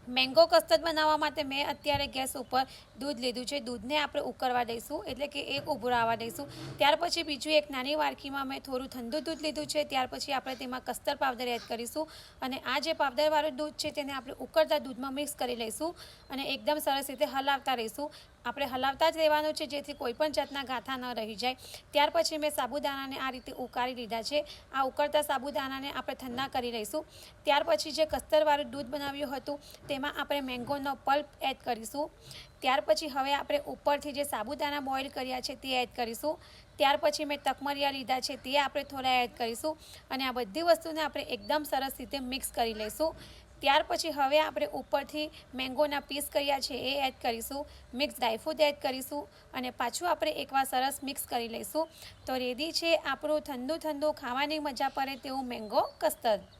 Mango custard બનાવવા માટે મેં અત્યારે ગેસ ઉપર દૂધ લીધું છે। દૂધને આપણે ઉકળવા દઈશું, એટલે કે એક ઉભરાવા દઈશું। ત્યાર પછી બીજું એક નાની વાડકીમાં મેં થોડું ઠંડુ દૂધ લીધું છે। ત્યાર પછી આપણે તેમાં કસ્ટર્ડ પાવડર એડ કરીશું અને આ જે પાવડરવાળું દૂધ છે તેને આપણે ઉકળતા દૂધમાં મિક્સ કરી લઈશું અને એકદમ સરસ રીતે હલાવતા રહીશું। આપણે હલાવતા જ રહેવાનું છે, જેથી કોઈ પણ જાતના ગાંઠા ન રહી જાય। ત્યાર પછી મેં સાબુદાણાને આ રીતે ઉકાળી લીધા છે। આ ઉકળતા સાબુદાણાને આપણે ઠંડા કરી લઈશું। ત્યાર પછી જે કસ્ટર્ડવાળું દૂધ બનાવ્યું હતું તેમાં આપણે મેંગોનો પલ્પ એડ કરીશું। ત્યાર પછી હવે આપણે ઉપરથી જે સાબુદાણા બોઇલ કર્યા છે તે એડ કરીશું। ત્યાર પછી મેં તકમરિયા લીધા છે તે આપણે થોડા એડ કરીશું અને આ બધી વસ્તુને આપણે એકદમ સરસ રીતે મિક્સ કરી લઈશું। ત્યાર પછી હવે આપણે ઉપરથી મેંગોના પીસ કર્યા છે એ એડ કરીશું, મિક્સ ડ્રાયફ્રૂટ એડ કરીશું અને પાછું આપણે એકવાર સરસ મિક્સ કરી લઈશું। તો રેડી છે આપણું ઠંડુ ઠંડુ ખાવાની મજા પડે તેવું મેંગો કસ્ટર્ડ।